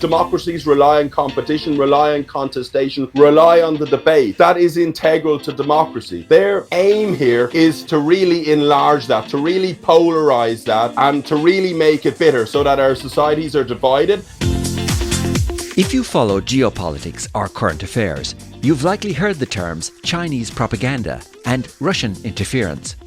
Democracies rely on competition, rely on contestation, rely on the debate. That is integral to democracy. Their aim here is to really enlarge that, to really polarize that, and to really make it bitter so that our societies are divided. If you follow geopolitics or current affairs, you've likely heard the terms Chinese propaganda and Russian interference.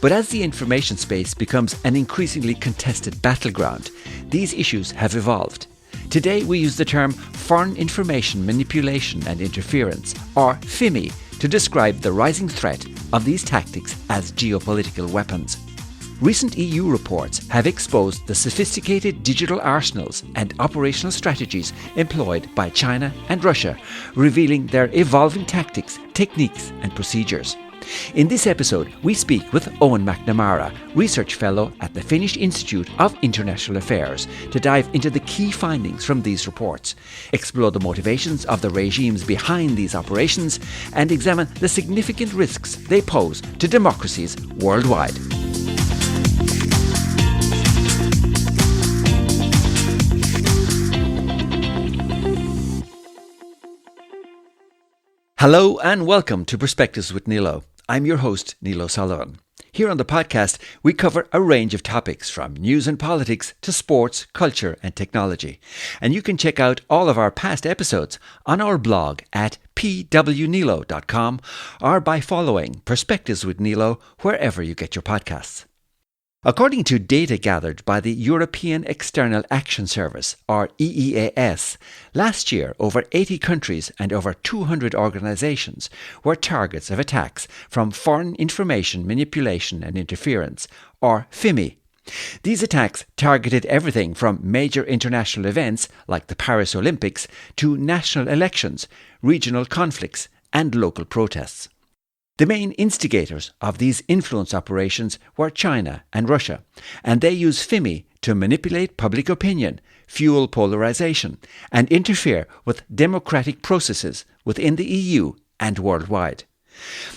But as the information space becomes an increasingly contested battleground, these issues have evolved. Today we use the term foreign information manipulation and interference, or FIMI, to describe the rising threat of these tactics as geopolitical weapons. Recent EU reports have exposed the sophisticated digital arsenals and operational strategies employed by China and Russia, revealing their evolving tactics, techniques and procedures. In this episode, we speak with Owen McNamara, Research Fellow at the Finnish Institute of International Affairs, to dive into the key findings from these reports, explore the motivations of the regimes behind these operations, and examine the significant risks they pose to democracies worldwide. Hello and welcome to Perspectives with Nilo. I'm your host, Nilo Sullivan. Here on the podcast, we cover a range of topics from news and politics to sports, culture and technology. And you can check out all of our past episodes on our blog at pwnilo.com or by following Perspectives with Nilo wherever you get your podcasts. According to data gathered by the European External Action Service, or EEAS, last year over 80 countries and over 200 organisations were targets of attacks from foreign information manipulation and interference, or FIMI. These attacks targeted everything from major international events like the Paris Olympics to national elections, regional conflicts and local protests. The main instigators of these influence operations were China and Russia, and they use FIMI to manipulate public opinion, fuel polarization, and interfere with democratic processes within the EU and worldwide.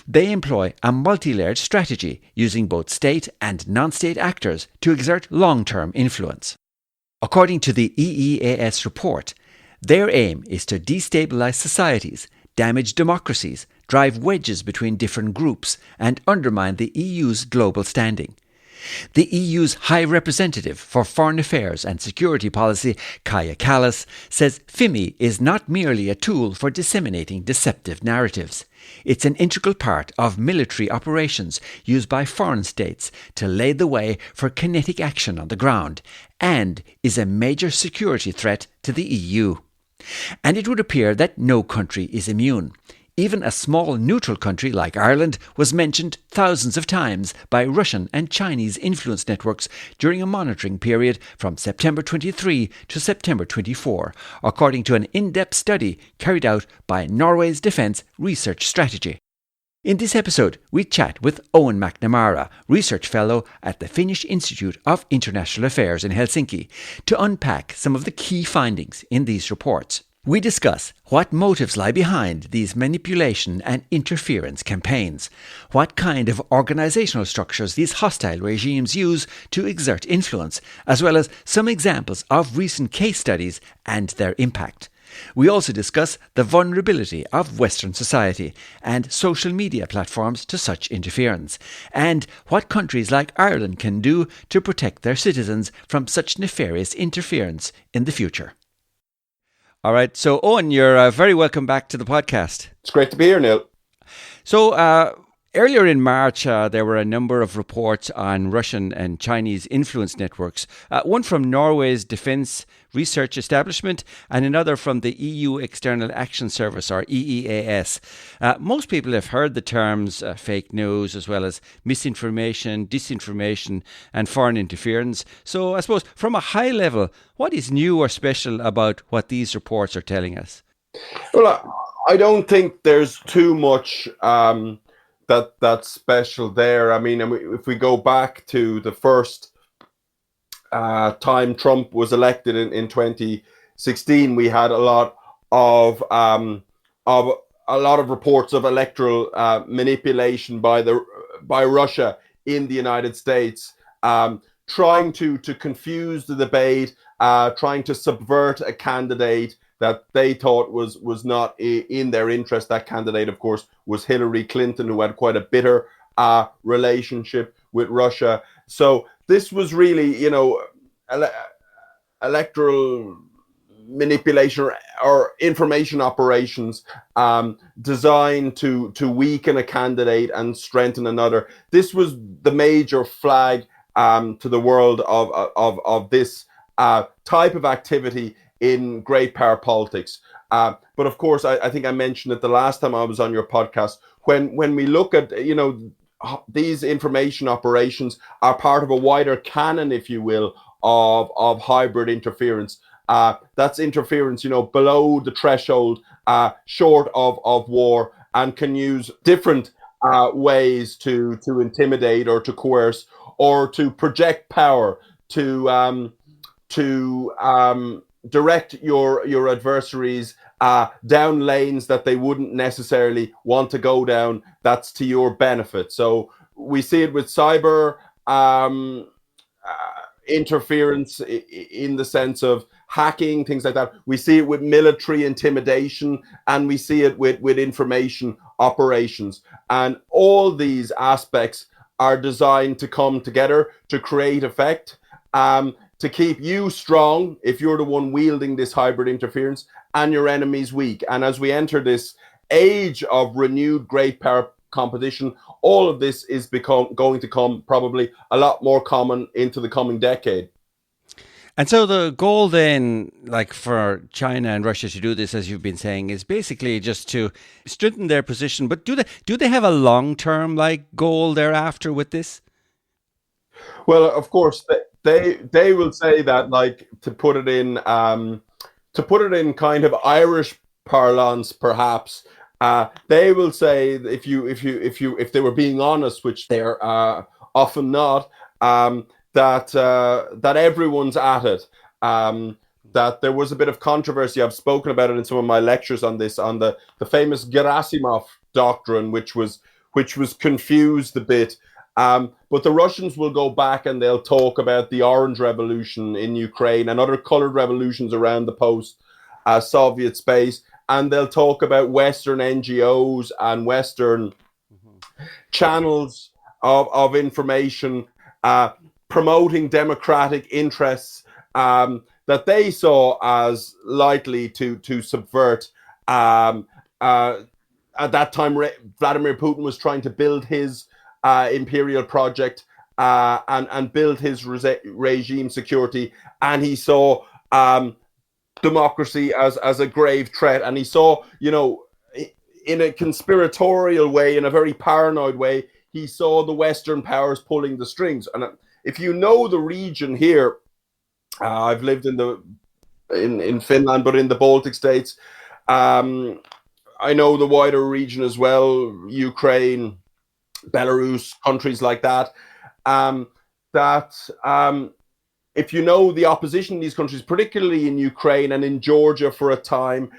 They employ a multi-layered strategy using both state and non-state actors to exert long-term influence. According to the EEAS report, their aim is to destabilize societies, damage democracies, drive wedges between different groups, and undermine the EU's global standing. The EU's High Representative for Foreign Affairs and Security Policy, Kaja Kallas, says FIMI is not merely a tool for disseminating deceptive narratives. It's an integral part of military operations used by foreign states to lay the way for kinetic action on the ground, and is a major security threat to the EU. And it would appear that no country is immune. Even a small neutral country like Ireland was mentioned thousands of times by Russian and Chinese influence networks during a monitoring period from September 23 to September 24, according to an in-depth study carried out by Norway's Defence Research Strategy. In this episode, we chat with Owen McNamara, Research Fellow at the Finnish Institute of International Affairs in Helsinki, to unpack some of the key findings in these reports. We discuss what motives lie behind these manipulation and interference campaigns, what kind of organisational structures these hostile regimes use to exert influence, as well as some examples of recent case studies and their impact. We also discuss the vulnerability of Western society and social media platforms to such interference, and what countries like Ireland can do to protect their citizens from such nefarious interference in the future. All right, so Owen, you're very welcome back to the podcast. It's great to be here, Neil. So earlier in March, there were a number of reports on Russian and Chinese influence networks, one from Norway's Defence Research Establishment and another from the EU External Action Service, or EEAS. Most people have heard the terms fake news, as well as misinformation, disinformation and foreign interference. So I suppose from a high level, what is new or special about what these reports are telling us? Well, I don't think there's too much that's special there. I mean, if we go back to the first time Trump was elected in 2016, we had a lot of reports of electoral manipulation by Russia in the United States, trying to confuse the debate trying to subvert a candidate that they thought was not in their interest. That candidate, of course, was Hillary Clinton, who had quite a bitter relationship with Russia. So this was really, electoral manipulation or information operations designed to weaken a candidate and strengthen another. This was the major flag to the world of this type of activity in great power politics. But of course, I think I mentioned it the last time I was on your podcast. When we look at, these information operations are part of a wider canon, if you will, of hybrid interference. That's interference, below the threshold, short of war, and can use different ways to intimidate or to coerce or to project power, to direct your adversaries down lanes that they wouldn't necessarily want to go down. That's to your benefit. So we see it with cyber interference in the sense of hacking, things like that. We see it with military intimidation, and we see it with information operations. And all these aspects are designed to come together to create effect, to keep you strong if you're the one wielding this hybrid interference, and your enemies weak. And as we enter this age of renewed great power competition, all of this is going to come probably a lot more common into the coming decade. And so the goal then, like for China and Russia to do this, as you've been saying, is basically just to strengthen their position. But do they have a long-term goal thereafter with this? Well, of course, they will say that, to put it in kind of Irish parlance, perhaps. They will say, if they were being honest, which they're often not, that everyone's at it. That there was a bit of controversy. I've spoken about it in some of my lectures on this, on the famous Gerasimov doctrine, which was confused a bit. But the Russians will go back and they'll talk about the Orange Revolution in Ukraine and other colored revolutions around the post-Soviet space. And they'll talk about Western NGOs and Western channels of information promoting democratic interests that they saw as likely to subvert. At that time, Vladimir Putin was trying to build his imperial project and build his regime security, and he saw democracy as a grave threat, and he saw, in a conspiratorial way, in a very paranoid way, he saw the Western powers pulling the strings. And if you know the region here, I've lived in Finland, but in the Baltic states, I know the wider region as well, Ukraine, Belarus, countries like that. If you know the opposition in these countries, particularly in Ukraine and in Georgia for a time,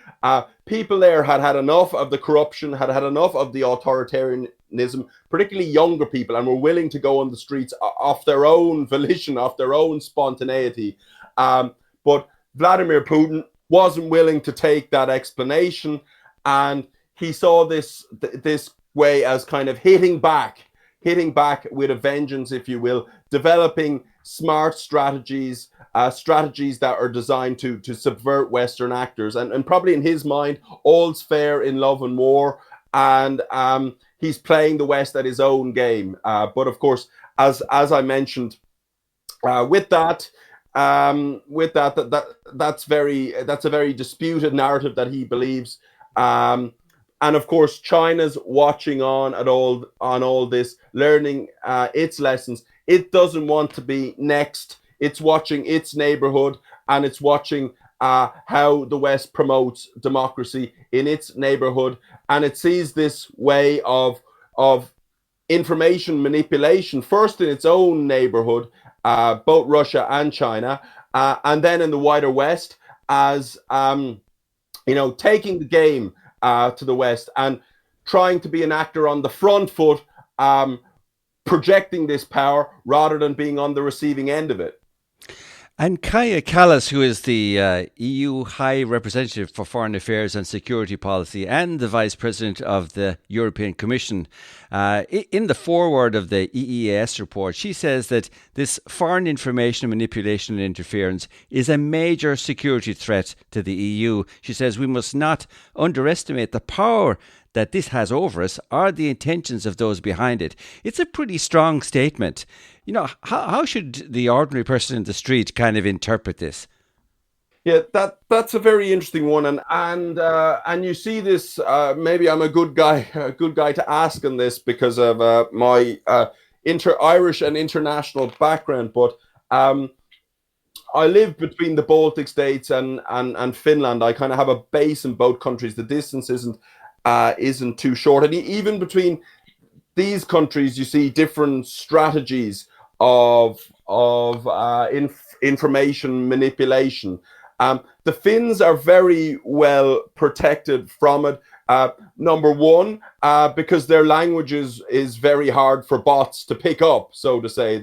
people there had enough of the corruption, had enough of the authoritarianism, particularly younger people, and were willing to go on the streets off their own volition, off their own spontaneity. But Vladimir Putin wasn't willing to take that explanation, and he saw this way as kind of hitting back with a vengeance, if you will, developing smart strategies that are designed to subvert Western actors. And probably in his mind, all's fair in love and war. And he's playing the West at his own game. But of course, as I mentioned, that's a very disputed narrative that he believes. And of course, China's watching on all this, learning its lessons. It doesn't want to be next. It's watching its neighborhood, and it's watching how the West promotes democracy in its neighborhood. And it sees this way of information manipulation, first in its own neighborhood, both Russia and China, and then in the wider West, as taking the game to the West and trying to be an actor on the front foot, projecting this power rather than being on the receiving end of it. And Kaja Kallas, who is the EU High Representative for Foreign Affairs and Security Policy and the Vice President of the European Commission, in the foreword of the EEAS report, she says that this foreign information manipulation and interference is a major security threat to the EU. She says we must not underestimate the power that this has over us or the intentions of those behind it. It's a pretty strong statement. How should the ordinary person in the street kind of interpret this? Yeah, that's a very interesting one, and you see this. Maybe I'm a good guy to ask on this because of my inter-Irish and international background. But I live between the Baltic states and Finland. I kind of have a base in both countries. The distance isn't too short, and even between these countries, you see different strategies of information manipulation. The Finns are very well protected from it. Number one, because their language is very hard for bots to pick up, so to say.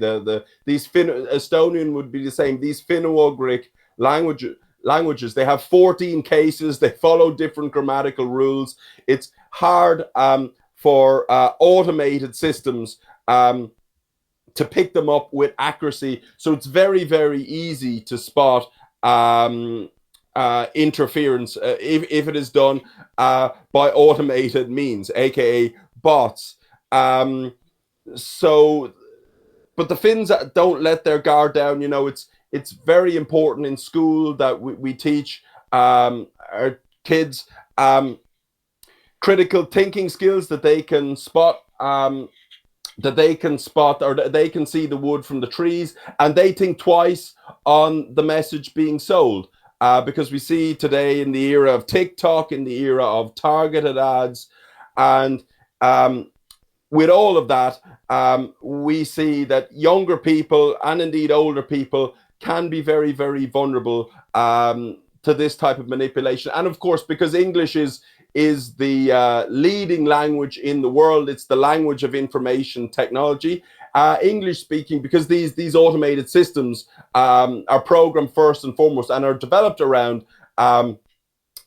These Estonian would be the same. These Finno-Ugric languages, they have 14 cases. They follow different grammatical rules. It's hard for automated systems to pick them up with accuracy. So it's very, very easy to spot interference if it is done by automated means, aka bots. But the Finns don't let their guard down. It's very important in school that we teach our kids critical thinking skills, that they can spot or that they can see the wood from the trees, and they think twice on the message being sold. Because we see today, in the era of TikTok, in the era of targeted ads, and with all of that, we see that younger people and indeed older people can be very, very vulnerable to this type of manipulation. And of course, because English is the leading language in the world, it's the language of information technology. English speaking, because these automated systems are programmed first and foremost and are developed around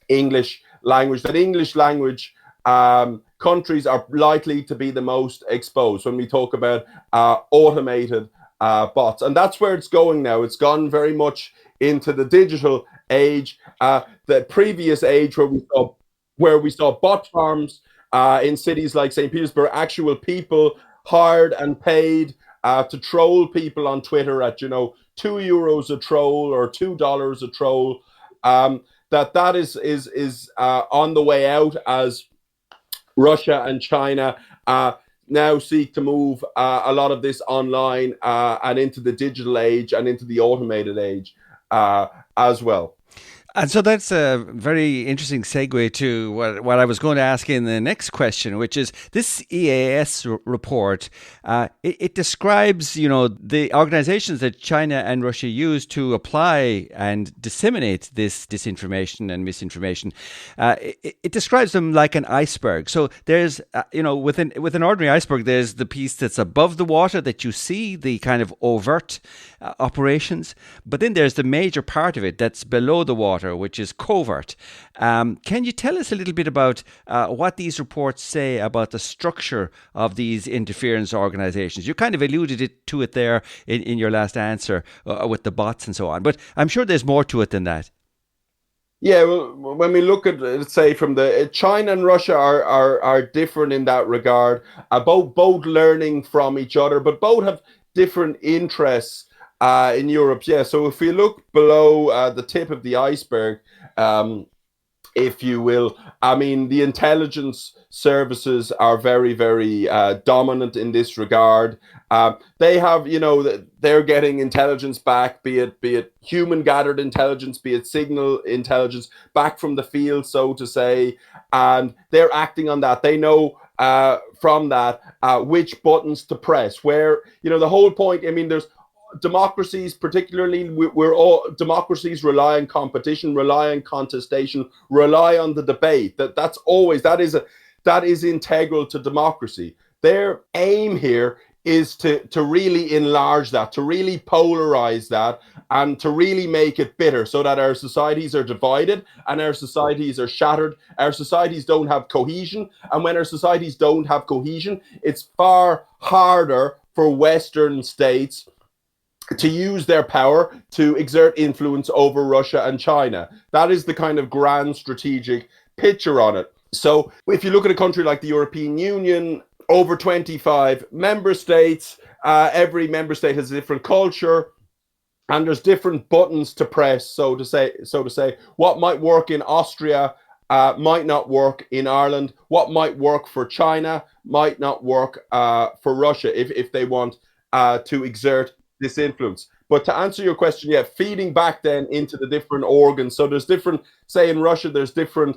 English language. That English language countries are likely to be the most exposed when we talk about automated bots, and that's where it's going now. It's gone very much into the digital age, the previous age where we saw bot farms in cities like St. Petersburg, actual people hired and paid to troll people on Twitter at €2 a troll or $2 a troll. That is on the way out, as Russia and China now seek to move a lot of this online and into the digital age and into the automated age as well. And so that's a very interesting segue to what I was going to ask in the next question, which is this EEAS report. It describes, the organizations that China and Russia use to apply and disseminate this disinformation and misinformation. It describes them like an iceberg. So there's, with an ordinary iceberg, there's the piece that's above the water that you see, the kind of overt operations. But then there's the major part of it that's below the water, which is covert. Can you tell us a little bit about what these reports say about the structure of these interference organizations? You kind of alluded to it there in your last answer with the bots and so on, but I'm sure there's more to it than that. Yeah, well, when we look at, let's say, from the China and Russia are different in that regard. Both learning from each other, but both have different interests in Europe. Yeah, so if we look below the tip of the iceberg, if you will, I mean, the intelligence services are very, very dominant in this regard. They have, they're getting intelligence back, be it human gathered intelligence, be it signal intelligence back from the field, so to say, and they're acting on that. They know from that which buttons to press, where, the whole point, I mean, there's democracies, particularly, democracies rely on competition, rely on contestation, rely on the debate. That is integral to democracy. Their aim here is to really enlarge that, to really polarize that, and to really make it bitter, so that our societies are divided and our societies are shattered. Our societies don't have cohesion, and when our societies don't have cohesion, it's far harder for Western states to use their power to exert influence over Russia and China. That is the kind of grand strategic picture on it. So if you look at a country like the European Union, over 25 member states, every member state has a different culture, and there's different buttons to press, so to say. What might work in Austria might not work in Ireland. What might work for China might not work for Russia if they want to exert this influence. But to answer your question, yeah, feeding back then into the different organs. So there's different, say in Russia, there's different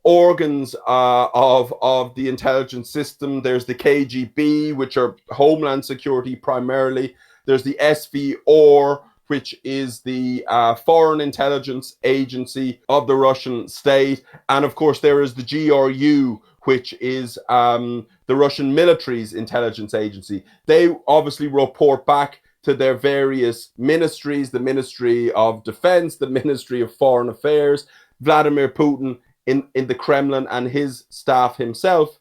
organs of the intelligence system. There's the KGB, which are Homeland Security primarily. There's the SVR, which is the Foreign Intelligence Agency of the Russian state. And of course, there is the GRU, which is the Russian military's intelligence agency. They obviously report back to their various ministries, the Ministry of Defense, the Ministry of Foreign Affairs, Vladimir Putin in the Kremlin, and his staff himself.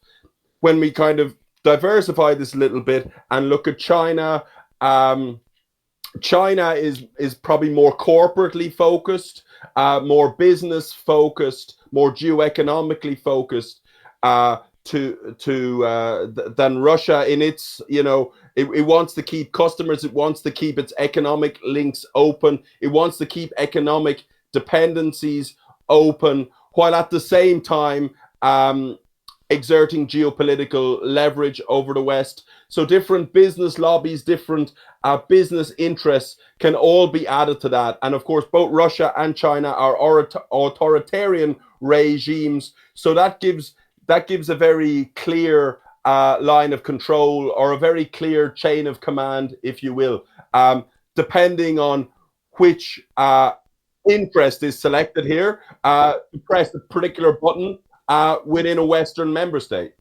When we kind of diversify this a little bit and look at China, China is probably more corporately focused, more business focused, more geoeconomically focused than Russia. In its, it wants to keep customers, it wants to keep its economic links open, it wants to keep economic dependencies open, while at the same time exerting geopolitical leverage over the West. So different business lobbies, different business interests can all be added to that. And of course, both Russia and China are authoritarian regimes. So that gives a very clear line of control, or a very clear chain of command, if you will, depending on which interest is selected here, press a particular button within a Western member state.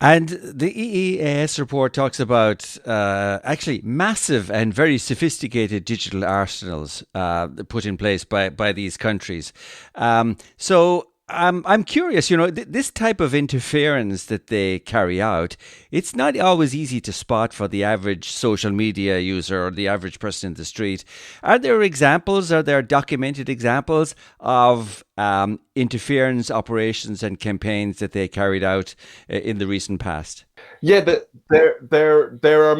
And the EEAS report talks about actually massive and very sophisticated digital arsenals put in place by these countries. So I'm curious, this type of interference that they carry out, it's not always easy to spot for the average social media user or the average person in the street. Are there documented examples of interference operations and campaigns that they carried out in the recent past? Yeah, there are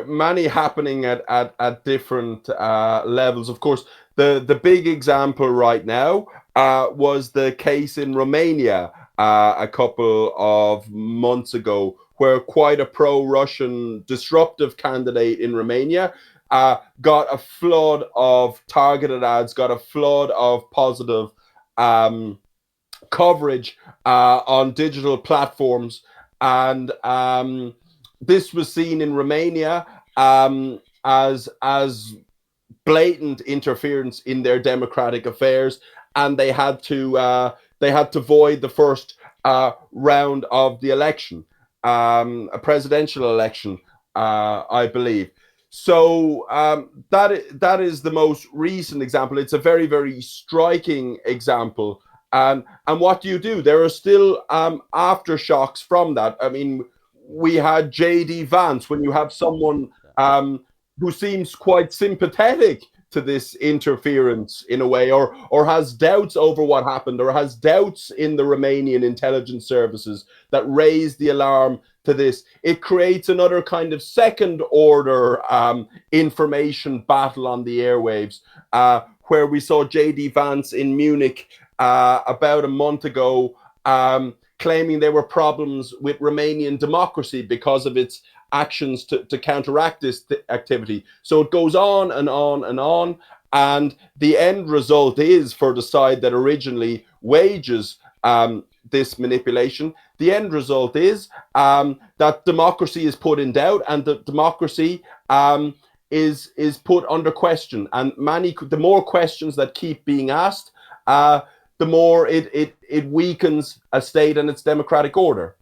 many happening at different levels. Of course, the big example right now was the case in Romania a couple of months ago, where quite a pro-Russian disruptive candidate in Romania got a flood of targeted ads, got a flood of positive coverage on digital platforms. And this was seen in Romania as blatant interference in their democratic affairs, and they had to void the first round of the election, a presidential election, I believe. So that is the most recent example. It's a very, very striking example. And what do you do? There are still aftershocks from that. I mean, we had J.D. Vance. When you have someone who seems quite sympathetic to this interference in a way, or has doubts over what happened, or has doubts in the Romanian intelligence services that raise the alarm to this, it creates another kind of second order information battle on the airwaves, where we saw J.D. Vance in Munich about a month ago, claiming there were problems with Romanian democracy because of its actions to counteract this activity. So it goes on and on and on. And the end result is, for the side that originally wages this manipulation, the end result is that democracy is put in doubt, and that democracy is put under question. And the more questions that keep being asked, the more it weakens a state and its democratic order.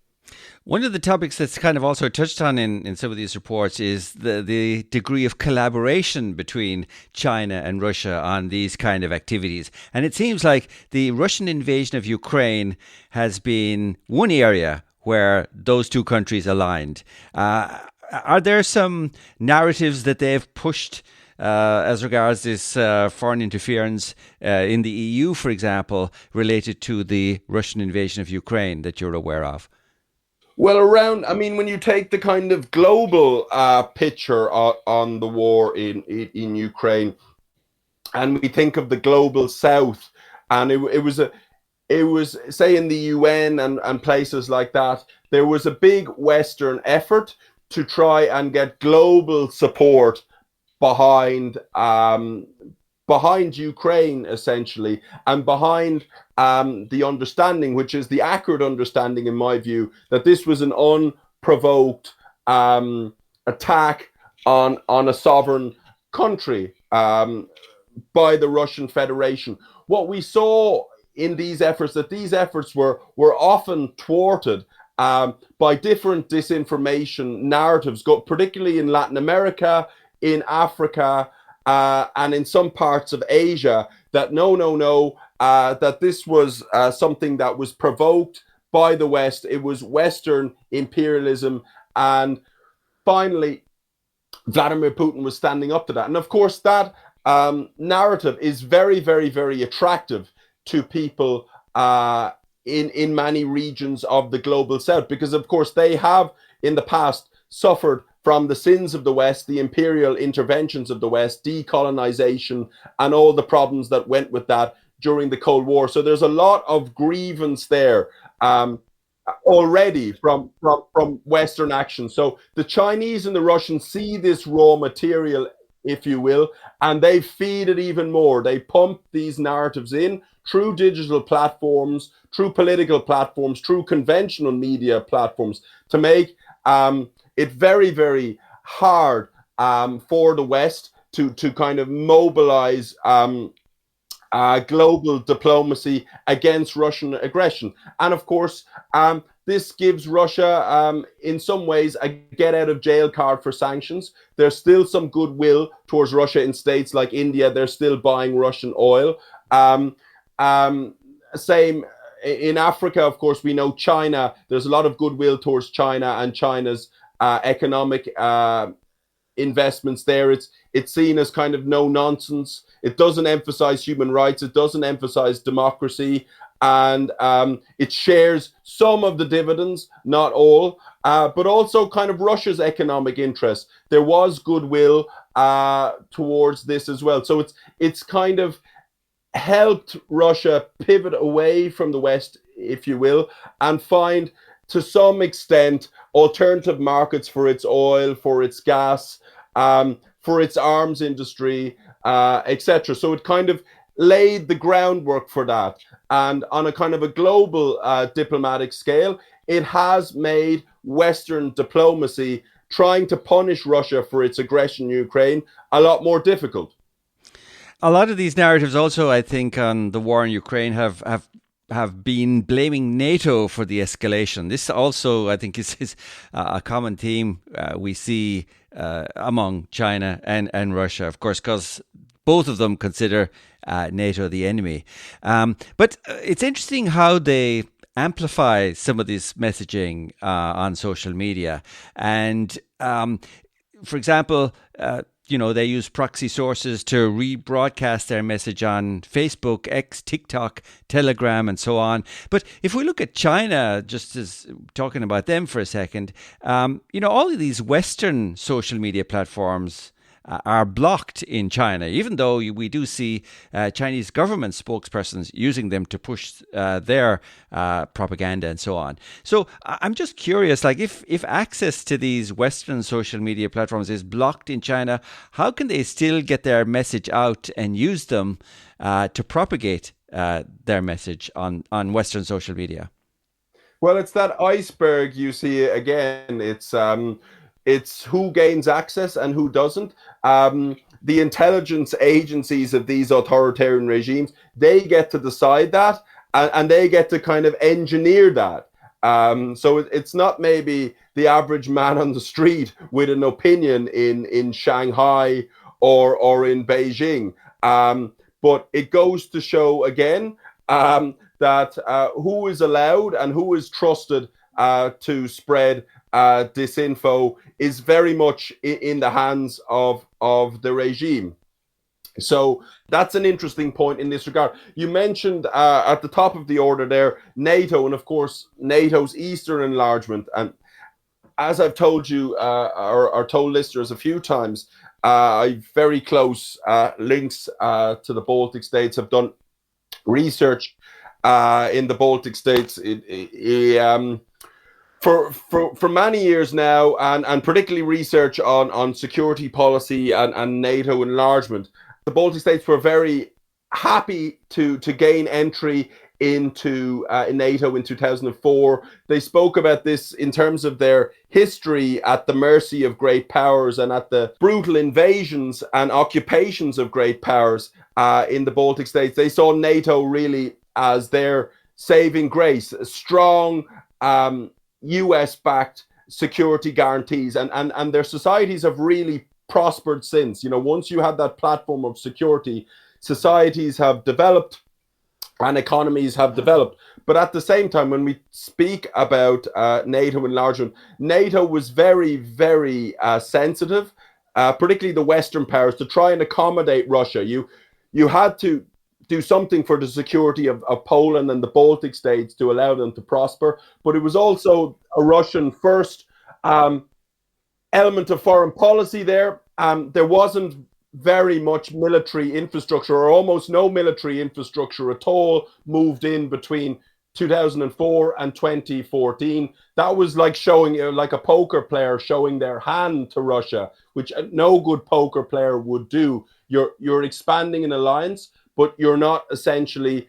One of the topics that's kind of also touched on in some of these reports is the degree of collaboration between China and Russia on these kind of activities. And it seems like the Russian invasion of Ukraine has been one area where those two countries aligned. Are there some narratives that they've pushed as regards this foreign interference in the EU, for example, related to the Russian invasion of Ukraine that you're aware of? Well, I mean, when you take the kind of global picture on the war in Ukraine, and we think of the global South, and it was say in the UN and places like that, there was a big Western effort to try and get global support behind behind Ukraine, essentially, and behind the understanding, which is the accurate understanding, in my view, that this was an unprovoked attack on a sovereign country by the Russian Federation. What we saw in these efforts, that these efforts were often thwarted by different disinformation narratives, particularly in Latin America, in Africa, and in some parts of Asia, that no, that this was something that was provoked by the West. It was Western imperialism. And finally, Vladimir Putin was standing up to that. And of course, that narrative is very, very, very attractive to people in many regions of the global South, because, of course, they have in the past suffered from the sins of the West, the imperial interventions of the West, decolonization, and all the problems that went with that during the Cold War. So there's a lot of grievance there already from Western action. So the Chinese and the Russians see this raw material, if you will, and they feed it even more. They pump these narratives in through digital platforms, through political platforms, through conventional media platforms, to make it very, very hard for the West to kind of mobilize global diplomacy against Russian aggression. And of course, this gives Russia, in some ways, a get out of jail card for sanctions. There's still some goodwill towards Russia in states like India. They're still buying Russian oil. Same in Africa, of course, we know China. There's a lot of goodwill towards China and China's economic investments there. It's seen as kind of no nonsense. It doesn't emphasize human rights. It doesn't emphasize democracy. And it shares some of the dividends, not all, but also kind of Russia's economic interests. There was goodwill towards this as well. So it's kind of helped Russia pivot away from the West, if you will, and find, to some extent, alternative markets for its oil, for its gas, for its arms industry, etc. So it kind of laid the groundwork for that. And on a kind of a global diplomatic scale, it has made Western diplomacy trying to punish Russia for its aggression in Ukraine a lot more difficult. A lot of these narratives also, I think, on the war in Ukraine have been blaming NATO for the escalation. This also, I think, is a common theme we see among China and Russia, of course, because both of them consider NATO the enemy. But it's interesting how they amplify some of this messaging on social media. And, for example, they use proxy sources to rebroadcast their message on Facebook, X, TikTok, Telegram, and so on. But if we look at China, just as talking about them for a second, all of these Western social media platforms are blocked in China, even though we do see Chinese government spokespersons using them to push their propaganda and so on. So I'm just curious, like if access to these Western social media platforms is blocked in China, how can they still get their message out and use them to propagate their message on Western social media? Well, it's that iceberg you see again. It's who gains access and who doesn't. The intelligence agencies of these authoritarian regimes, they get to decide that, and they get to kind of engineer that. So it's not maybe the average man on the street with an opinion in Shanghai or in Beijing. But it goes to show again that who is allowed and who is trusted to spread disinfo is very much in the hands of the regime. So that's an interesting point in this regard. You mentioned at the top of the order there, NATO, and of course, NATO's Eastern enlargement. And as I've told you, or told listeners a few times, I've very close links to the Baltic states. I've done research in the Baltic states for many years now, and particularly research on security policy and NATO enlargement. The Baltic states were very happy to gain entry into NATO in 2004. They spoke about this in terms of their history at the mercy of great powers and at the brutal invasions and occupations of great powers in the Baltic states. They saw NATO really as their saving grace, a strong US-backed security guarantees, and their societies have really prospered since. You know, once you had that platform of security, societies have developed and economies have developed. But at the same time, when we speak about NATO enlargement, NATO was very, very sensitive, particularly the Western powers, to try and accommodate Russia. You had to do something for the security of Poland and the Baltic states to allow them to prosper. But it was also a Russian first element of foreign policy there. There wasn't very much military infrastructure, or almost no military infrastructure at all, moved in between 2004 and 2014. That was like showing, like a poker player showing their hand to Russia, which no good poker player would do. You're expanding an alliance, but you're not essentially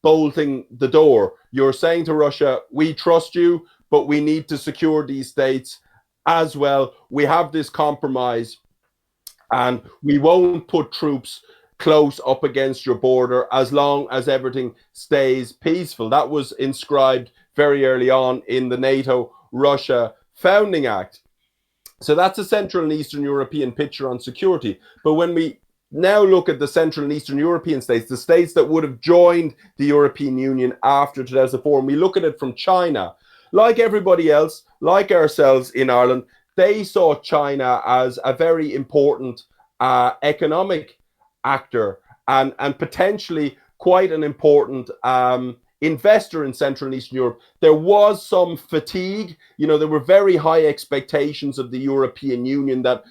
bolting the door. You're saying to Russia, we trust you, but we need to secure these states as well. We have this compromise, and we won't put troops close up against your border as long as everything stays peaceful. That was inscribed very early on in the NATO-Russia Founding Act. So that's a Central and Eastern European picture on security. But when we now look at the Central and Eastern European states, the states that would have joined the European Union after 2004, and we look at it from China, like everybody else, like ourselves in Ireland, they saw China as a very important economic actor and potentially quite an important investor in Central and Eastern Europe. There was some fatigue. You know, there were very high expectations of the European Union that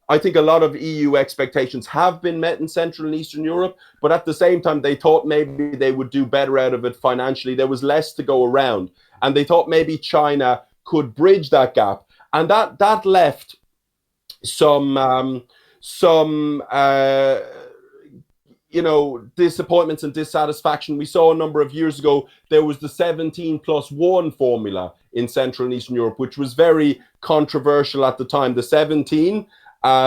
I think a lot of EU expectations have been met in Central and Eastern Europe, but at the same time, they thought maybe they would do better out of it financially. There was less to go around, and they thought maybe China could bridge that gap. And that left some disappointments and dissatisfaction. We saw a number of years ago, there was the 17+1 formula in Central and Eastern Europe, which was very controversial at the time. The 17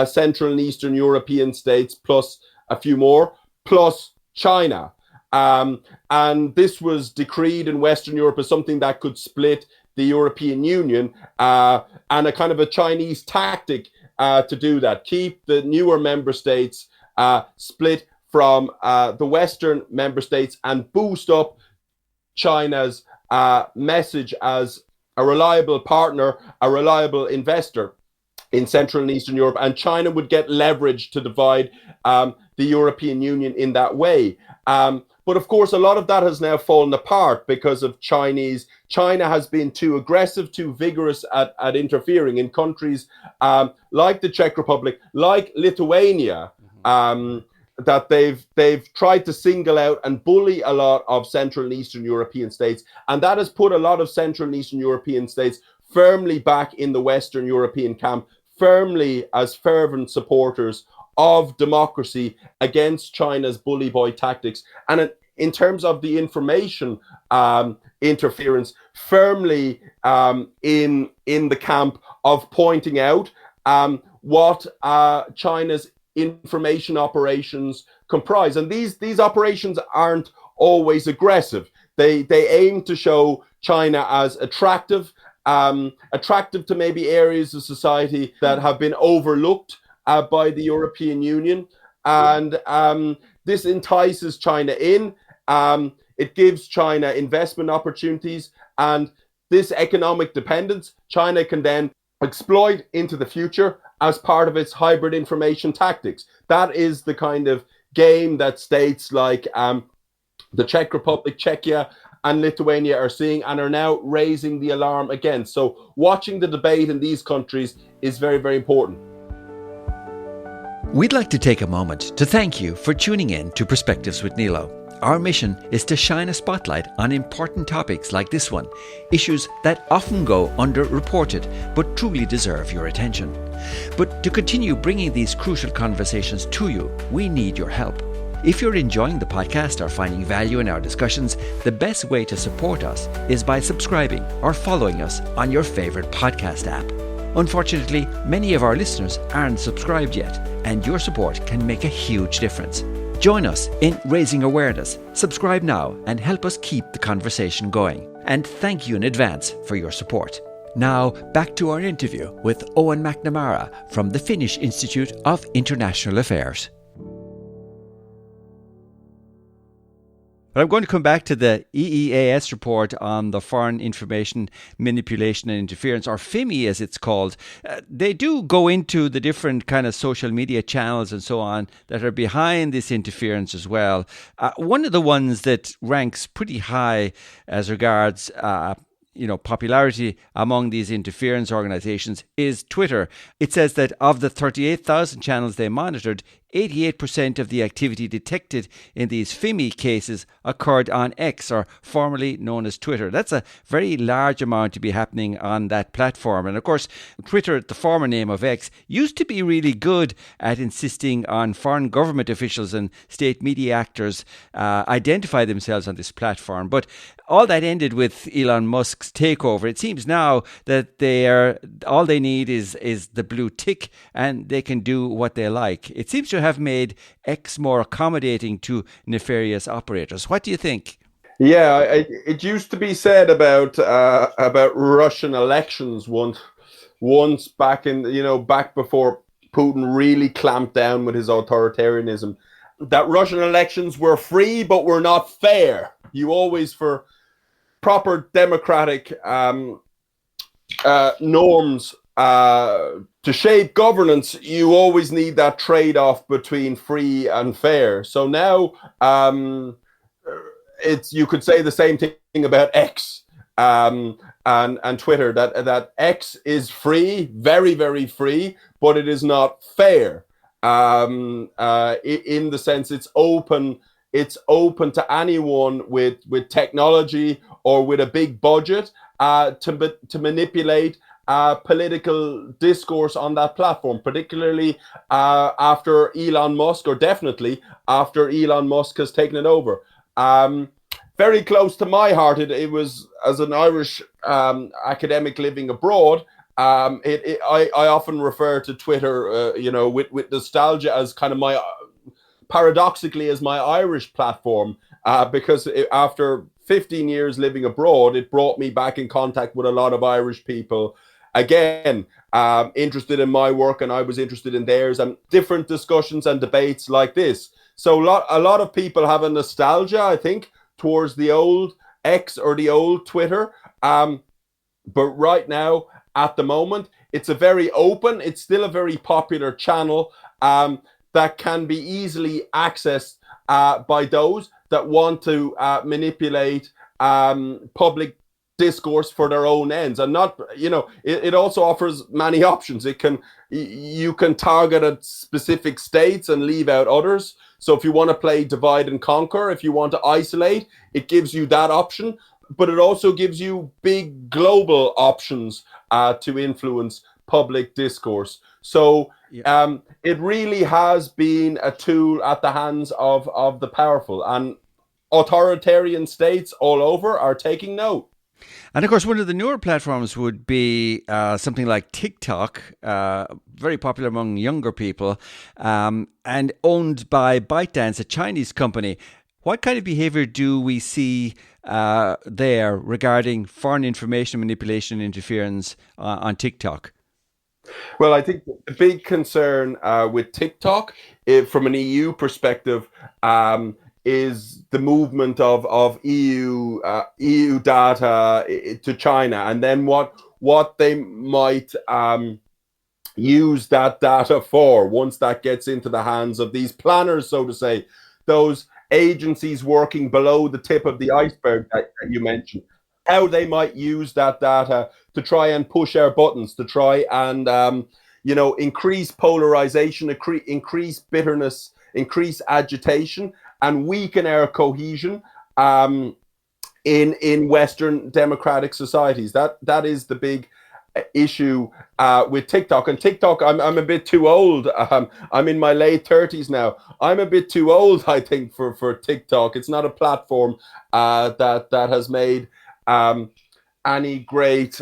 Central and Eastern European states plus a few more, plus China. And this was decreed in Western Europe as something that could split the European Union, and a kind of a Chinese tactic to do that. Keep the newer member states split from the Western member states and boost up China's message as a reliable partner, a reliable investor in Central and Eastern Europe, and China would get leverage to divide the European Union in that way. But of course, a lot of that has now fallen apart because of China has been too aggressive, too vigorous at interfering in countries like the Czech Republic, like Lithuania, that they've tried to single out and bully a lot of Central and Eastern European states. And that has put a lot of Central and Eastern European states firmly back in the Western European camp, firmly as fervent supporters of democracy against China's bully boy tactics. And in terms of the information interference, firmly in the camp of pointing out what China's information operations comprise. And these operations aren't always aggressive. They aim to show China as attractive, attractive to maybe areas of society that have been overlooked by the European Union. And this entices China in. It gives China investment opportunities. And this economic dependence, China can then exploit into the future as part of its hybrid information tactics. That is the kind of game that states like the Czech Republic, Czechia, and Lithuania are seeing and are now raising the alarm again. So watching the debate in these countries is very, very important. We'd like to take a moment to thank you for tuning in to Perspectives with Nilo. Our mission is to shine a spotlight on important topics like this one, issues that often go underreported but truly deserve your attention. But to continue bringing these crucial conversations to you, we need your help. If you're enjoying the podcast or finding value in our discussions, the best way to support us is by subscribing or following us on your favorite podcast app. Unfortunately, many of our listeners aren't subscribed yet, and your support can make a huge difference. Join us in raising awareness. Subscribe now and help us keep the conversation going. And thank you in advance for your support. Now, back to our interview with Owen McNamara from the Finnish Institute of International Affairs. But I'm going to come back to the EEAS report on the foreign information manipulation and interference, or FIMI as it's called. They do go into the different kind of social media channels and so on that are behind this interference as well. One of the ones that ranks pretty high as regards popularity among these interference organizations is Twitter. It says that of the 38,000 channels they monitored, 88% of the activity detected in these FIMI cases occurred on X, or formerly known as Twitter. That's a very large amount to be happening on that platform. And of course, Twitter, the former name of X, used to be really good at insisting on foreign government officials and state media actors identify themselves on this platform. But all that ended with Elon Musk's takeover. It seems now that all they need is the blue tick, and they can do what they like. It seems to have made X more accommodating to nefarious operators. What do you think? Yeah, it used to be said about Russian elections once back back before Putin really clamped down with his authoritarianism, that Russian elections were free but were not fair. You always, for proper democratic norms to shape governance, you always need that trade-off between free and fair. So now you could say the same thing about X and Twitter, that X is free, very, very free, but it is not fair in the sense it's open to anyone with technology or with a big budget to manipulate political discourse on that platform, particularly after Elon Musk, or definitely after Elon Musk has taken it over. Very close to my heart. It was, as an Irish academic living abroad, I often refer to Twitter, with nostalgia as kind of paradoxically as my Irish platform, because after 15 years living abroad, it brought me back in contact with a lot of Irish people. Again, interested in my work, and I was interested in theirs, and different discussions and debates like this. So a lot of people have a nostalgia, I think, towards the old X or the old Twitter. But right now, at the moment, it's still a very popular channel that can be easily accessed by those that want to manipulate public discourse for their own ends. And not, it also offers many options. You can target at specific states and leave out others. So if you want to play divide and conquer, if you want to isolate, it gives you that option. But it also gives you big global options to influence public discourse. So it really has been a tool at the hands of the powerful, and authoritarian states all over are taking note. And of course, one of the newer platforms would be something like TikTok, very popular among younger people, and owned by ByteDance, a Chinese company. What kind of behavior do we see there regarding foreign information manipulation and interference on TikTok? Well, I think the big concern with TikTok, from an EU perspective, is the movement of EU data to China, and then what they might use that data for once that gets into the hands of these planners, so to say, those agencies working below the tip of the iceberg that you mentioned, how they might use that data to try and push our buttons, to try and increase polarization, increase bitterness, increase agitation, and weaken our cohesion in Western democratic societies. That is the big issue with TikTok. And TikTok, I'm a bit too old. I'm in my late 30s now. I'm a bit too old, I think, for TikTok. It's not a platform that has made any great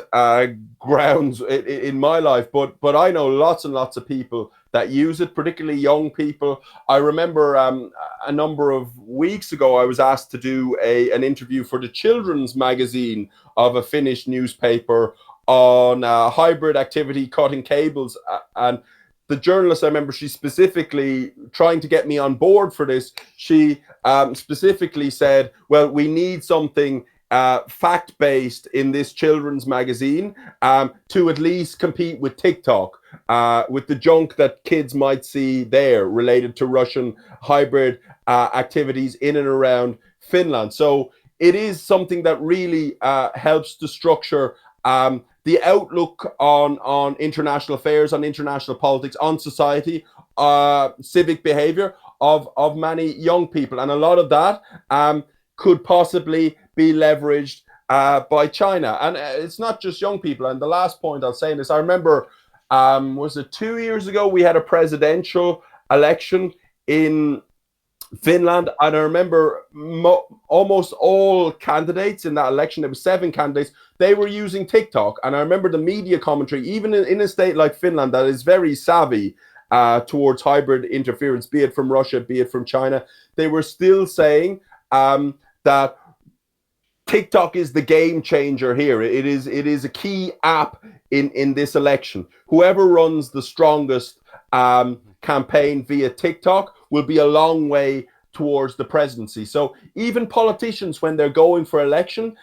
grounds in my life, but I know lots and lots of people that use it, particularly young people. I remember a number of weeks ago, I was asked to do an interview for the children's magazine of a Finnish newspaper on hybrid activity, cutting cables, and the journalist, I remember, she specifically trying to get me on board for this. She specifically said, well, we need something fact-based in this children's magazine to at least compete with TikTok, with the junk that kids might see there related to Russian hybrid activities in and around Finland. So it is something that really helps to structure the outlook on international affairs, on international politics, on society, civic behavior of many young people. And a lot of that could possibly be leveraged by China. And it's not just young people. And the last point I'll say in this, I remember, was it 2 years ago, we had a presidential election in Finland, and I remember almost all candidates in that election, there were 7 candidates, they were using TikTok. And I remember the media commentary, even in a state like Finland that is very savvy towards hybrid interference, be it from Russia, be it from China, they were still saying that TikTok is the game changer here. It is a key app in this election. Whoever runs the strongest campaign via TikTok will be a long way towards the presidency. So even politicians, when they're going for election,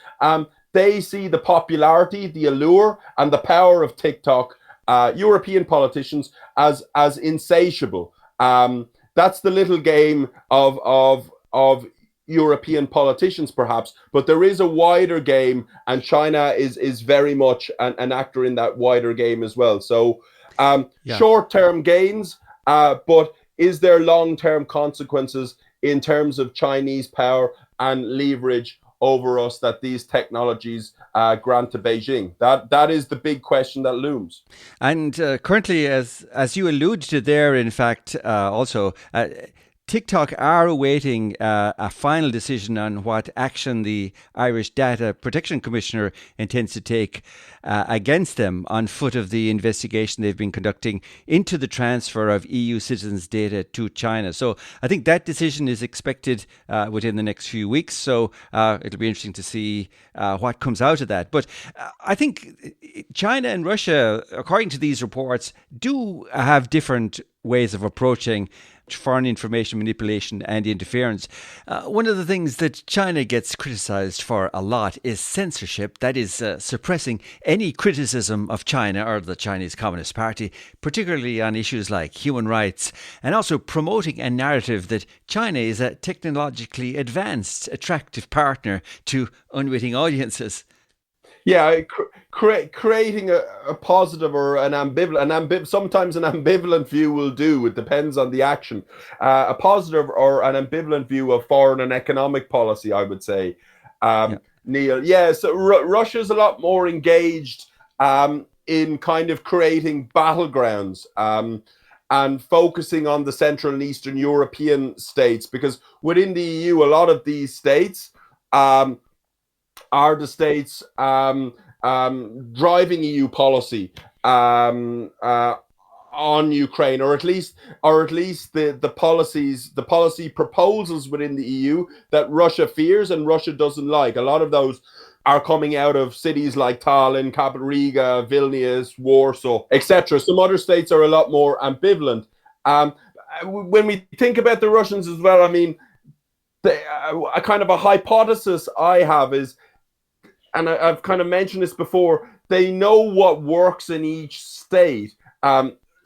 they see the popularity, the allure, and the power of TikTok. European politicians as insatiable. That's the little game of European politicians, perhaps, but there is a wider game, and China is very much an actor in that wider game as well. So short-term gains, but is there long-term consequences in terms of Chinese power and leverage over us that these technologies grant to Beijing? That is the big question that looms. And currently, as you allude to there, in fact, also TikTok are awaiting a final decision on what action the Irish Data Protection Commissioner intends to take against them on foot of the investigation they've been conducting into the transfer of EU citizens' data to China. So I think that decision is expected within the next few weeks. So it'll be interesting to see what comes out of that. But I think China and Russia, according to these reports, do have different ways of approaching foreign information manipulation and interference. One of the things that China gets criticized for a lot is censorship, that is suppressing any criticism of China or the Chinese Communist Party, particularly on issues like human rights, and also promoting a narrative that China is a technologically advanced, attractive partner to unwitting audiences. Yeah, creating a positive or an ambivalent, sometimes an ambivalent view will do. It depends on the action. A positive or an ambivalent view of foreign and economic policy, I would say. Neil, yeah, so Russia's a lot more engaged in kind of creating battlegrounds and focusing on the Central and Eastern European states, because within the EU, a lot of these states are the states driving EU policy. on Ukraine, or at least the policy proposals within the EU that Russia fears and Russia doesn't like. A lot of those are coming out of cities like Tallinn, Riga, Vilnius, Warsaw, etc. Some other states are a lot more ambivalent. When we think about the Russians as well, I mean, a kind of a hypothesis I have is, and I've kind of mentioned this before, they know what works in each state.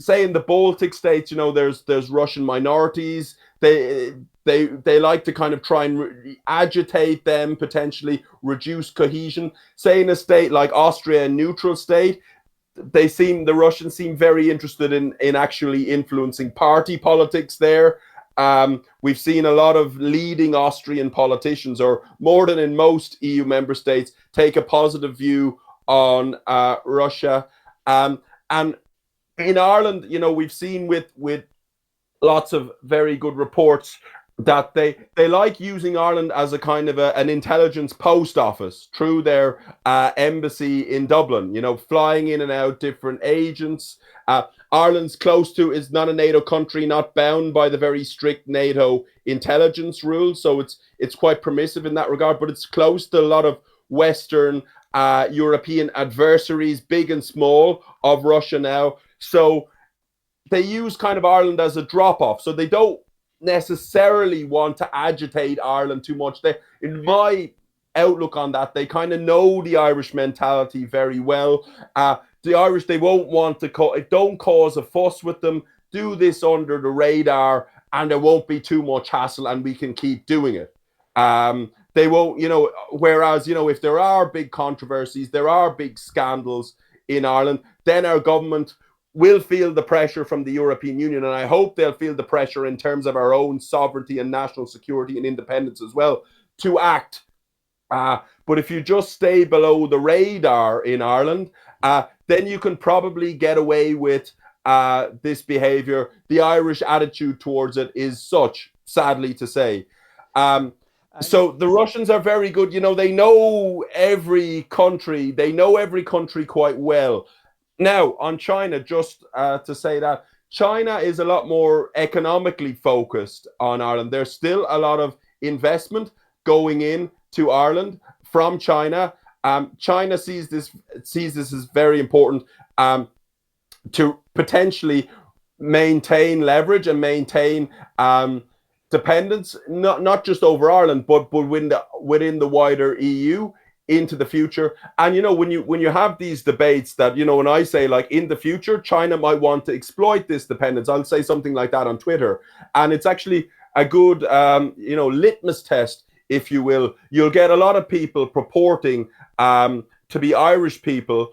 Say in the Baltic states, there's Russian minorities. They like to kind of try and agitate them, potentially reduce cohesion. Say in a state like Austria, a neutral state, the Russians seem very interested in actually influencing party politics there. We've seen a lot of leading Austrian politicians, or more than in most EU member states, take a positive view on Russia. And in Ireland, we've seen with lots of very good reports that they like using Ireland as a kind of an intelligence post office through their embassy in Dublin, flying in and out different agents. Ireland's is not a NATO country, not bound by the very strict NATO intelligence rules. So it's quite permissive in that regard, but it's close to a lot of Western European adversaries, big and small, of Russia now. So they use kind of Ireland as a drop-off. So they don't necessarily want to agitate Ireland too much. In my outlook on that, they kind of know the Irish mentality very well. The Irish, they won't want to don't cause a fuss with them. Do this under the radar, and there won't be too much hassle, and we can keep doing it. They won't, whereas, if there are big controversies, there are big scandals in Ireland, then our government will feel the pressure from the European Union, and I hope they'll feel the pressure in terms of our own sovereignty and national security and independence as well, to act. But if you just stay below the radar in Ireland, then you can probably get away with this behavior. The Irish attitude towards it is such, sadly to say. So the Russians are very good. They know every country. They know every country quite well. Now, on China, just to say that China is a lot more economically focused on Ireland. There's still a lot of investment going in to Ireland from China. China sees this as very important to potentially maintain leverage and maintain dependence, not just over Ireland, but within the wider EU into the future. And when you have these debates that, when I say, like, in the future China might want to exploit this dependence, I'll say something like that on Twitter, and it's actually a good litmus test, if you will. You'll get a lot of people purporting to be Irish people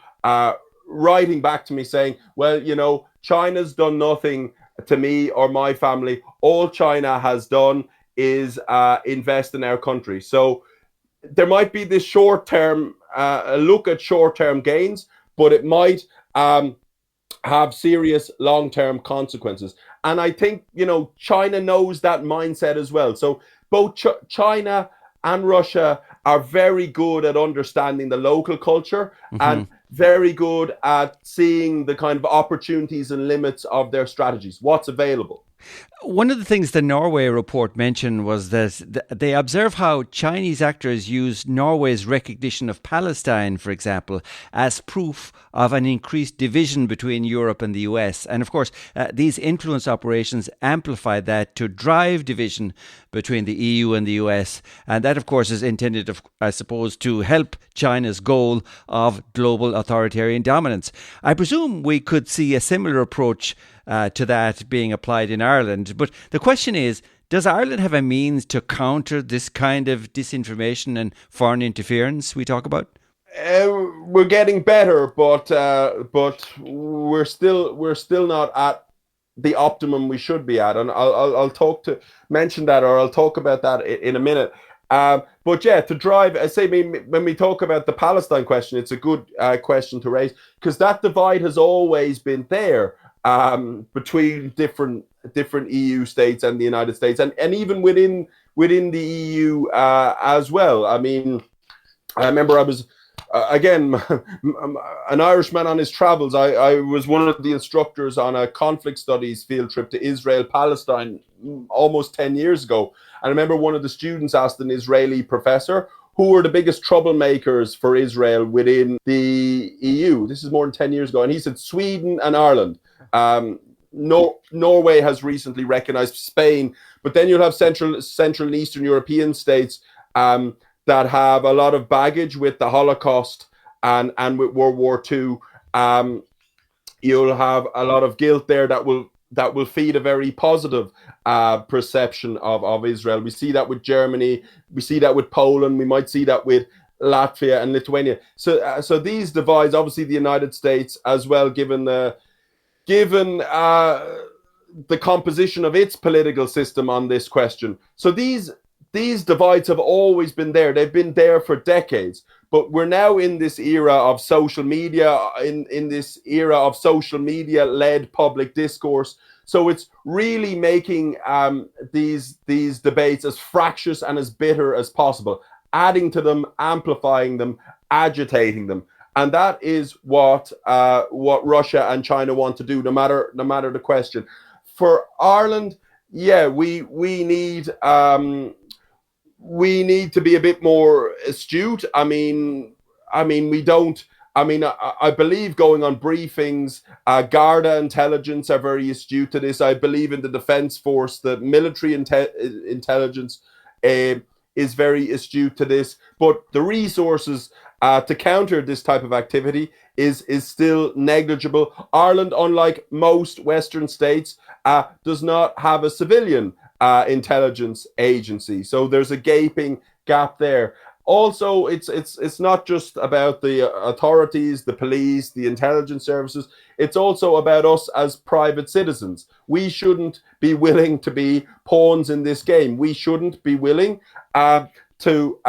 writing back to me saying, well, China's done nothing to me or my family. All China has done is invest in our country. So there might be this short-term look at short-term gains, but it might have serious long-term consequences. And I think, China knows that mindset as well. So both China and Russia are very good at understanding the local culture, and very good at seeing the kind of opportunities and limits of their strategies, what's available. One of the things the Norway report mentioned was that they observe how Chinese actors use Norway's recognition of Palestine, for example, as proof of an increased division between Europe and the US. And of course, these influence operations amplify that to drive division between the EU and the US. And that, of course, is intended, I suppose, to help China's goal of global authoritarian dominance. I presume we could see a similar approach to that being applied in Ireland. But the question is, does Ireland have a means to counter this kind of disinformation and foreign interference we talk about? We're getting better, but we're still not at the optimum we should be at, and I'll talk about that in a minute. But yeah, to drive, I say, when we talk about the Palestine question, it's a good question to raise, because that divide has always been there. Between different EU states and the United States, and even within the EU as well. I mean, I remember again, an Irishman on his travels. I was one of the instructors on a conflict studies field trip to Israel, Palestine, almost 10 years ago. And I remember one of the students asked an Israeli professor, who were the biggest troublemakers for Israel within the EU? This is more than 10 years ago. And he said Sweden and Ireland. Norway has recently recognized Spain, but then you'll have Central and Eastern European states that have a lot of baggage with the Holocaust and with World War II. You'll have a lot of guilt there that will feed a very positive perception of Israel. We see that with Germany, we see that with Poland, we might see that with Latvia and Lithuania. So these divides, obviously the United States as well, given the composition of its political system on this question. So these divides have always been there. They've been there for decades. But we're now in this era of social media, in this era of social media-led public discourse. So it's really making these debates as fractious and as bitter as possible, adding to them, amplifying them, agitating them. And that is what Russia and China want to do, no matter the question. For Ireland, yeah, we need to be a bit more astute. I believe going on briefings, Garda intelligence are very astute to this. I believe in the defense force, the military intelligence is very astute to this. But the resources to counter this type of activity is still negligible. Ireland, unlike most Western states, does not have a civilian intelligence agency. So there's a gaping gap there. Also, it's not just about the authorities, the police, the intelligence services. It's also about us as private citizens. We shouldn't be willing to be pawns in this game. We shouldn't be willing to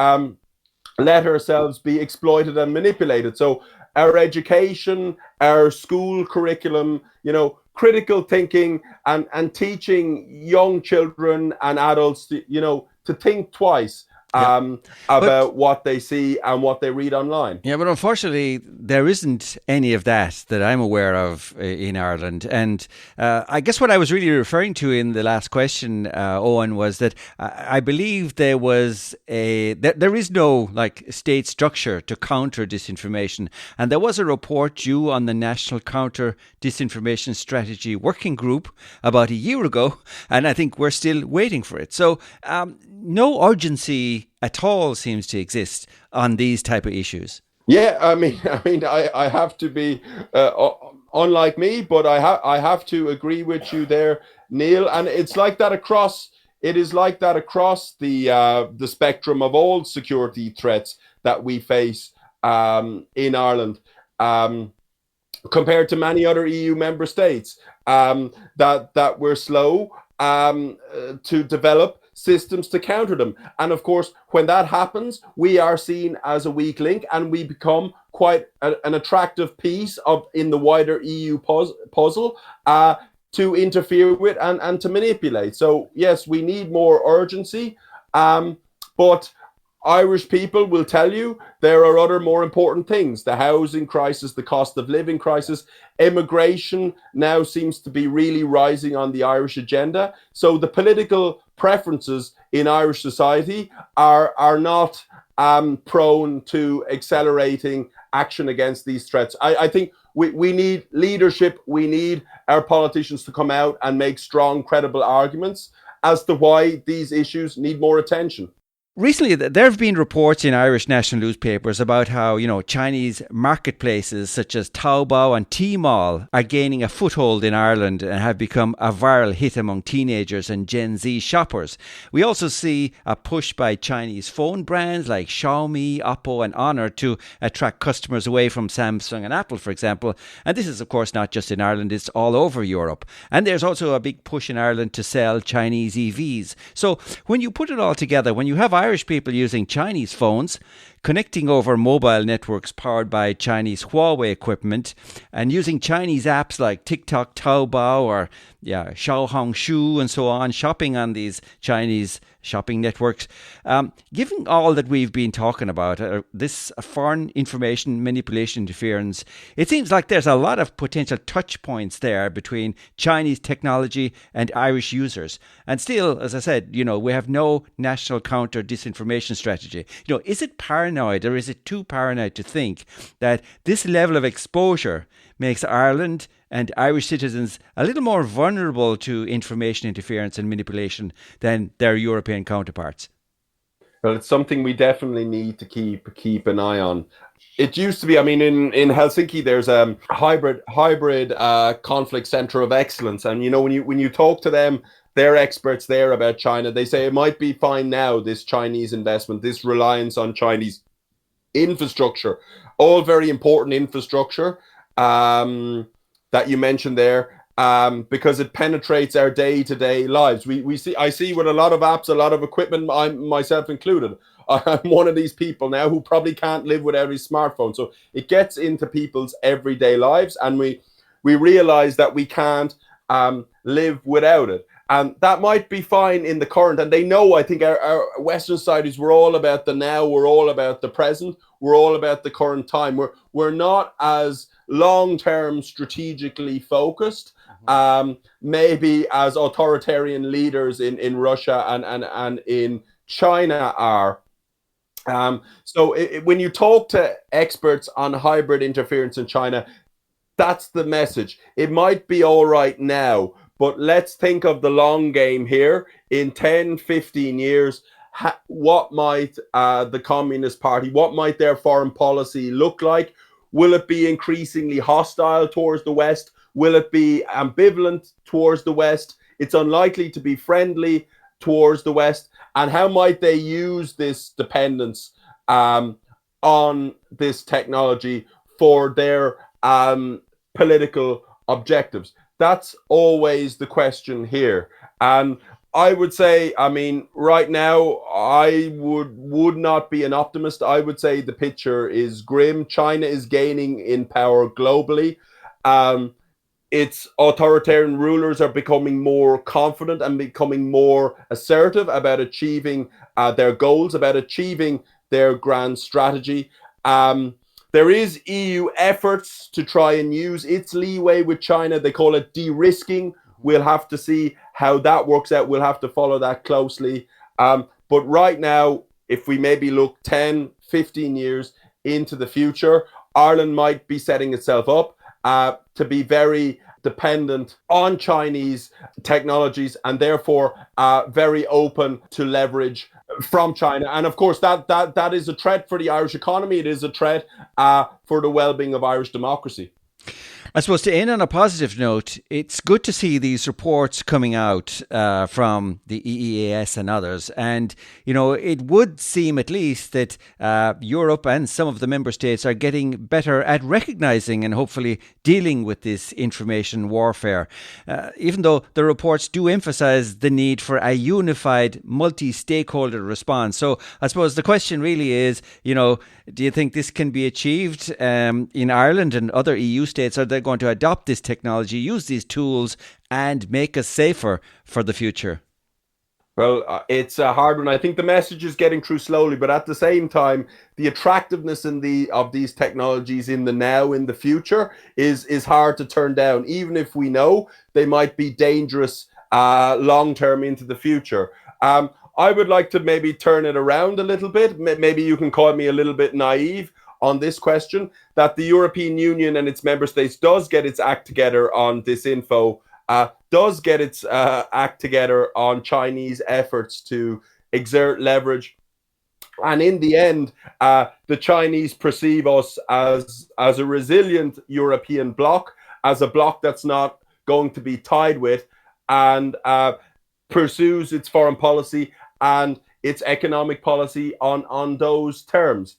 let ourselves be exploited and manipulated. So our education, our school curriculum, critical thinking and teaching young children and adults to think twice about what they see and what they read online. Yeah, but unfortunately, there isn't any of that I'm aware of in Ireland. And I guess what I was really referring to in the last question, Owen, was that I believe there is no state structure to counter disinformation. And there was a report due on the National Counter Disinformation Strategy Working Group about a year ago, and I think we're still waiting for it. So no urgency at all seems to exist on these type of issues. Yeah, I have to be unlike me, but I have to agree with you there, Neil. And it's like that across. It is like that across the spectrum of all security threats that we face in Ireland, compared to many other EU member states. That we're slow to develop systems to counter them. And of course, when that happens, we are seen as a weak link and we become quite an attractive piece in the wider EU puzzle to interfere with and to manipulate. So yes, we need more urgency, but Irish people will tell you there are other more important things. The housing crisis, the cost of living crisis, immigration now seems to be really rising on the Irish agenda. So the political preferences in Irish society are not prone to accelerating action against these threats. I think we need leadership. We need our politicians to come out and make strong, credible arguments as to why these issues need more attention. Recently, there have been reports in Irish national newspapers about how, Chinese marketplaces such as Taobao and Tmall are gaining a foothold in Ireland and have become a viral hit among teenagers and Gen Z shoppers. We also see a push by Chinese phone brands like Xiaomi, Oppo and Honor to attract customers away from Samsung and Apple, for example. And this is, of course, not just in Ireland, it's all over Europe. And there's also a big push in Ireland to sell Chinese EVs. So when you put it all together, when you have Irish people using Chinese phones, connecting over mobile networks powered by Chinese Huawei equipment, and using Chinese apps like TikTok, Taobao, or Xiaohongshu and so on, shopping on these Chinese shopping networks. Given all that we've been talking about, this foreign information manipulation interference, it seems like there's a lot of potential touch points there between Chinese technology and Irish users. And still, as I said, we have no national counter disinformation strategy. Is it paranoid, or is it too paranoid to think that this level of exposure makes Ireland and Irish citizens a little more vulnerable to information interference and manipulation than their European counterparts? Well, it's something we definitely need to keep an eye on. It used to be, in Helsinki, there's a hybrid conflict center of excellence, and when you talk to them, they're experts there about China. They say it might be fine now, this Chinese investment, this reliance on Chinese infrastructure, all very important infrastructure that you mentioned there, because it penetrates our day-to-day lives. I see with a lot of apps, a lot of equipment, myself included. I'm one of these people now who probably can't live without his smartphone. So it gets into people's everyday lives, and we realize that we can't live without it. And that might be fine in the current. And they know, I think our Western societies, we're all about the now, we're all about the present, we're all about the current time. We're not as long-term strategically focused, maybe as authoritarian leaders in Russia and in China are. So when you talk to experts on hybrid interference in China, that's the message. It might be all right now, but let's think of the long game here. In 10, 15 years, what might the Communist Party, what might their foreign policy look like? Will it be increasingly hostile towards the West? Will it be ambivalent towards the West? It's unlikely to be friendly towards the West. And how might they use this dependence on this technology for their political objectives? That's always the question here. And I would say, right now, I would not be an optimist. I would say the picture is grim. China is gaining in power globally. Its authoritarian rulers are becoming more confident and becoming more assertive about achieving their goals, about achieving their grand strategy. There is EU efforts to try and use its leeway with China. They call it de-risking. We'll have to see how that works out. We'll have to follow that closely. But right now, if we maybe look 10, 15 years into the future, Ireland might be setting itself up to be very dependent on Chinese technologies, and therefore very open to leverage from China. And of course, that is a threat for the Irish economy. It is a threat for the well-being of Irish democracy. I suppose to end on a positive note, it's good to see these reports coming out from the EEAS and others. And, it would seem at least that Europe and some of the member states are getting better at recognizing and hopefully dealing with this information warfare, even though the reports do emphasize the need for a unified multi-stakeholder response. So I suppose the question really is, do you think this can be achieved in Ireland and other EU states? Are they going to adopt this technology, use these tools, and make us safer for the future? Well, it's a hard one. I think the message is getting through slowly, but at the same time, the attractiveness of these technologies in the now, in the future, is hard to turn down, even if we know they might be dangerous long-term into the future. I would like to maybe turn it around a little bit. Maybe you can call me a little bit naive on this question, that the European Union and its member states does get its act together on disinfo, does get its act together on Chinese efforts to exert leverage. And in the end, the Chinese perceive us as a resilient European bloc, as a bloc that's not going to be tied with, and pursues its foreign policy and its economic policy on those terms.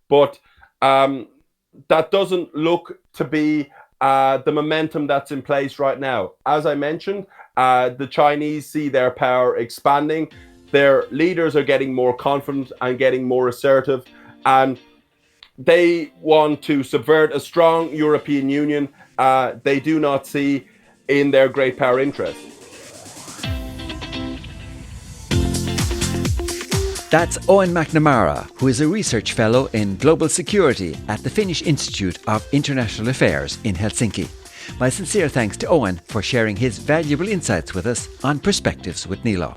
But that doesn't look to be the momentum that's in place right now. As I mentioned, the Chinese see their power expanding. Their leaders are getting more confident and getting more assertive, and they want to subvert a strong European Union. They do not see in their great power interest. That's Owen McNamara, who is a research fellow in global security at the Finnish Institute of International Affairs in Helsinki. My sincere thanks to Owen for sharing his valuable insights with us on Perspectives with Niilo.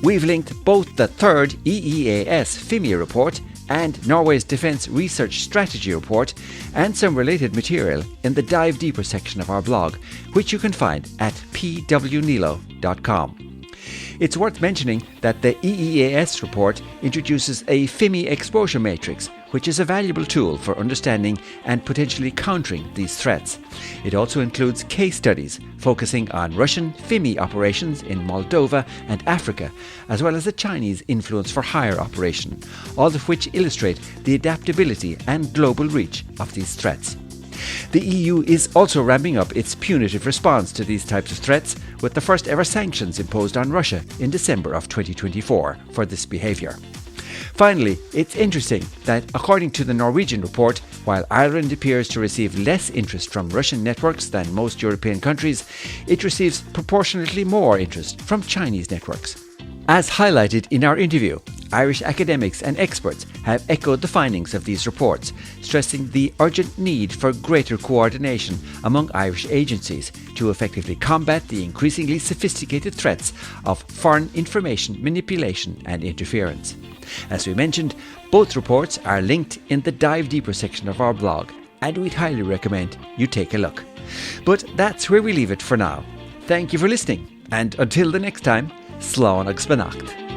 We've linked both the third EEAS FIMI report and Norway's Defence Research Strategy report and some related material in the Dive Deeper section of our blog, which you can find at pwniilo.com. It's worth mentioning that the EEAS report introduces a FIMI exposure matrix, which is a valuable tool for understanding and potentially countering these threats. It also includes case studies focusing on Russian FIMI operations in Moldova and Africa, as well as a Chinese influence for hire operation, all of which illustrate the adaptability and global reach of these threats. The EU is also ramping up its punitive response to these types of threats, with the first ever sanctions imposed on Russia in December of 2024 for this behaviour. Finally, it's interesting that, according to the Norwegian report, while Ireland appears to receive less interest from Russian networks than most European countries, it receives proportionately more interest from Chinese networks. As highlighted in our interview, Irish academics and experts have echoed the findings of these reports, stressing the urgent need for greater coordination among Irish agencies to effectively combat the increasingly sophisticated threats of foreign information manipulation and interference. As we mentioned, both reports are linked in the Dive Deeper section of our blog, and we'd highly recommend you take a look. But that's where we leave it for now. Thank you for listening, and until the next time, Slán agus beannacht.